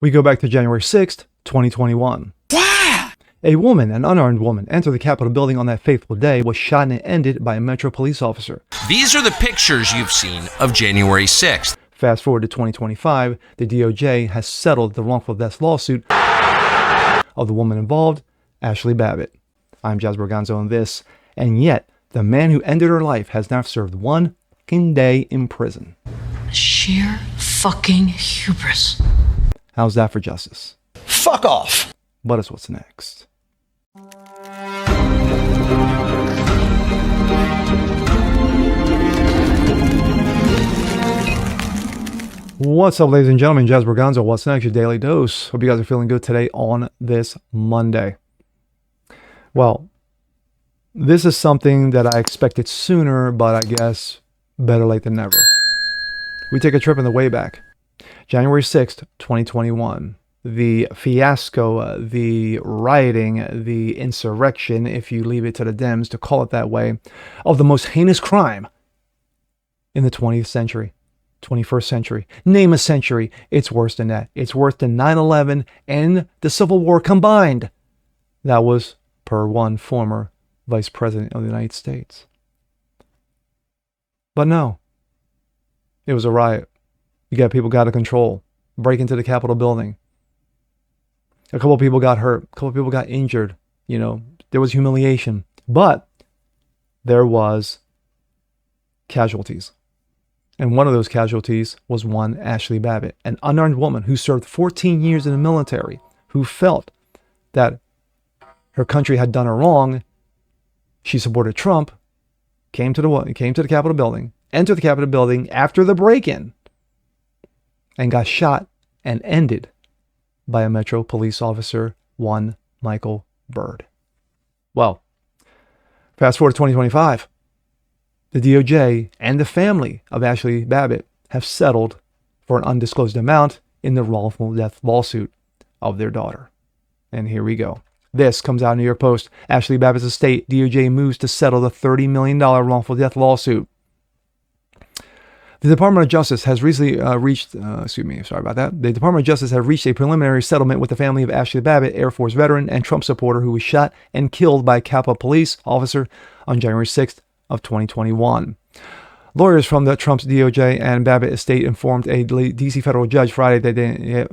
We go back to January 6th, 2021. A woman, an unarmed woman, entered the Capitol building on that fateful day, was shot and ended by a Metro police officer. These are the pictures you've seen of January 6th. Fast forward to 2025, the DOJ has settled the wrongful death lawsuit of the woman involved, Ashli Babbitt. I'm Jazz Borganzo on this, and yet the man who ended her life has now served 1 fucking day in prison. Sheer fucking hubris. How's that for justice? Fuck off! But it's what's next. What's up, ladies and gentlemen? Jazz Borganzo. What's next? Your daily dose. Hope you guys are feeling good today on this Monday. Well, this is something that I expected sooner, but I guess better late than never. We take a trip in the way back. January 6th, 2021. The fiasco, the rioting, the insurrection, if you leave it to the Dems to call it that way, of the most heinous crime in the 20th century, 21st century. Name a century. It's worse than that. It's worse than 9/11 and the Civil War combined. That was per one former Vice President of the United States. But no, it was a riot. You got people got out of control, break into the Capitol building. A couple of people got hurt. A couple of people got injured. You know, there was humiliation. But there was casualties. And one of those casualties was one Ashli Babbitt, an unarmed woman who served 14 years in the military, who felt that her country had done her wrong. She supported Trump, came to the Capitol building, entered the Capitol building after the break-in, and got shot and ended by a Metro police officer, one Michael Byrd. Well, fast forward to 2025. The DOJ and the family of Ashli Babbitt have settled for an undisclosed amount in the wrongful death lawsuit of their daughter. And here we go. This comes out in New York Post. Ashli Babbitt's estate, DOJ moves to settle the $30 million wrongful death lawsuit. The Department of Justice has recently The Department of Justice has reached a preliminary settlement with the family of Ashli Babbitt, Air Force veteran and Trump supporter who was shot and killed by a Capitol police officer on January 6th of 2021. Lawyers from the Trump's DOJ and Babbitt estate informed a D.C. federal judge Friday that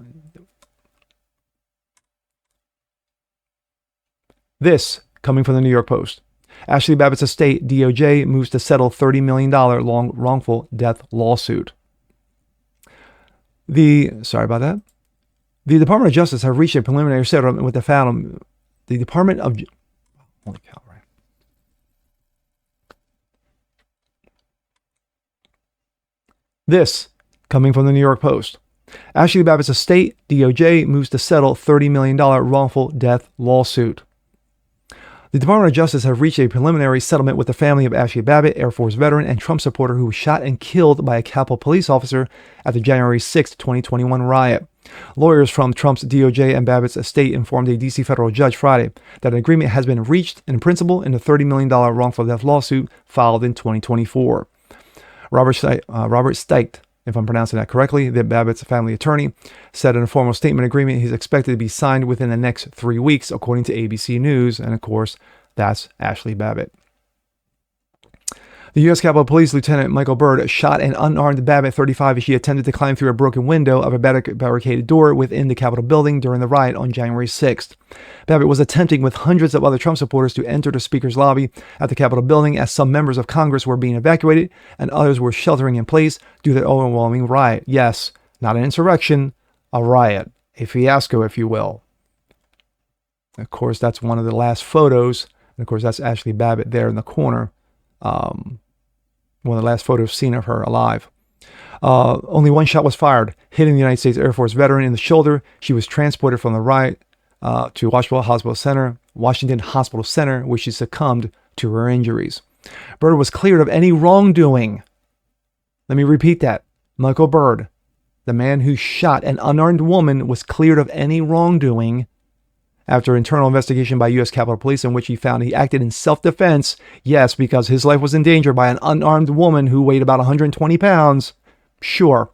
This coming from the New York Post. Ashli Babbitt's estate, DOJ, moves to settle $30 million wrongful death lawsuit. The Department of Justice have reached a preliminary settlement with the family. The Department of... Holy cow, right? This coming from the New York Post. Ashli Babbitt's estate, DOJ, moves to settle $30 million wrongful death lawsuit. The Department of Justice have reached a preliminary settlement with the family of Ashli Babbitt, Air Force veteran and Trump supporter who was shot and killed by a Capitol police officer at the January 6, 2021 riot. Lawyers from Trump's DOJ and Babbitt's estate informed a D.C. federal judge Friday that an agreement has been reached in principle in the $30 million wrongful death lawsuit filed in 2024. Robert Steicht, if I'm pronouncing that correctly, the Babbitt's family attorney, said in a formal statement agreement he's expected to be signed within the next 3 weeks, according to ABC News. And of course, that's Ashli Babbitt. The U.S. Capitol Police Lieutenant Michael Byrd shot an unarmed Babbitt, 35, as she attempted to climb through a broken window of a barricaded door within the Capitol building during the riot on January 6th. Babbitt was attempting with hundreds of other Trump supporters to enter the Speaker's lobby at the Capitol building as some members of Congress were being evacuated and others were sheltering in place due to the overwhelming riot. Yes, not an insurrection, a riot, a fiasco, if you will. Of course, that's one of the last photos. And of course, that's Ashli Babbitt there in the corner. One of the last photos seen of her alive. Only one shot was fired, hitting the United States Air Force veteran in the shoulder. She was transported from the riot to Washington Hospital Center, where she succumbed to her injuries. Byrd was cleared of any wrongdoing. Let me repeat that. Michael Byrd, the man who shot an unarmed woman, was cleared of any wrongdoing after internal investigation by U.S. Capitol Police in which he found he acted in self-defense. Yes, because his life was in danger by an unarmed woman who weighed about 120 pounds. Sure.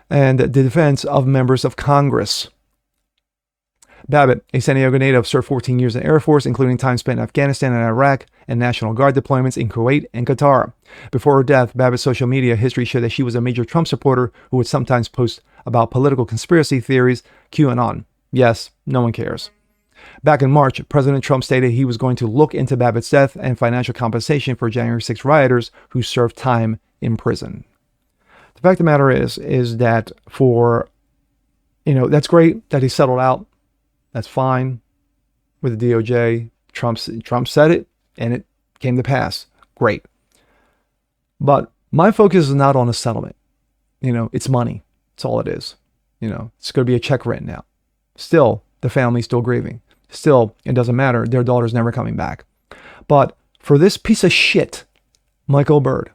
and the defense of members of Congress. Babbitt, a San Diego native, served 14 years in the Air Force, including time spent in Afghanistan and Iraq, and National Guard deployments in Kuwait and Qatar. Before her death, Babbitt's social media history showed that she was a major Trump supporter who would sometimes post about political conspiracy theories, QAnon. Yes, no one cares. Back in March, President Trump stated he was going to look into Babbitt's death and financial compensation for January 6 rioters who served time in prison. The fact of the matter is that that's great that he settled out. That's fine with the DOJ. Trump said it, and it came to pass. Great. But my focus is not on a settlement. It's money. That's all it is. It's going to be a check written out. Still, the family's still grieving. Still, it doesn't matter. Their daughter's never coming back. But for this piece of shit, Michael Byrd,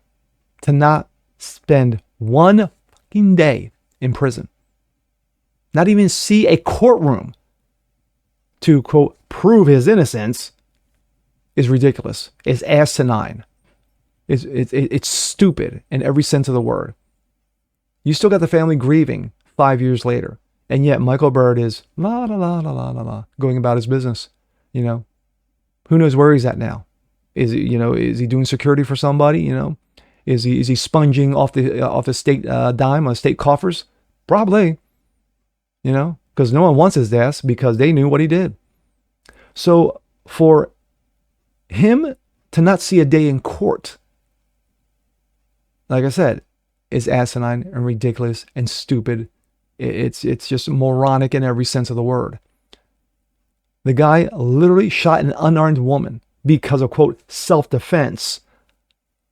to not spend one fucking day in prison, not even see a courtroom to, quote, prove his innocence, is ridiculous. It's asinine. It's stupid in every sense of the word. You still got the family grieving 5 years later. And yet Michael Byrd is la la la la la la la going about his business. Who knows where he's at now? Is he doing security for somebody? Is he sponging off the state dime on state coffers? Probably. Because no one wants his ass because they knew what he did. So for him to not see a day in court, like I said, is asinine and ridiculous and stupid. It's just moronic in every sense of the word. The guy literally shot an unarmed woman because of, quote, self-defense.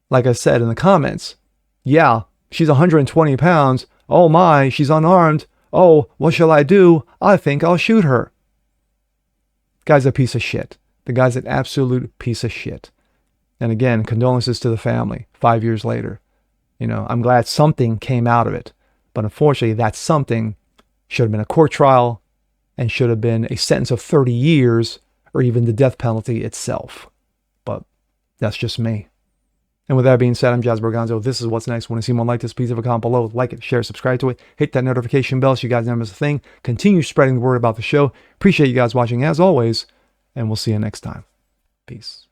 Like I said in the comments, yeah, she's 120 pounds. Oh my, she's unarmed. Oh, what shall I do? I think I'll shoot her. Guy's a piece of shit. The guy's an absolute piece of shit. And again, condolences to the family 5 years later. I'm glad something came out of it. But unfortunately, that something should have been a court trial and should have been a sentence of 30 years or even the death penalty itself. But that's just me. And with that being said, I'm Jazz Berganzo. This is What's Next. Want to see more like this? Please leave a comment below. Like it, share, subscribe to it. Hit that notification bell so you guys never miss a thing. Continue spreading the word about the show. Appreciate you guys watching as always. And we'll see you next time. Peace.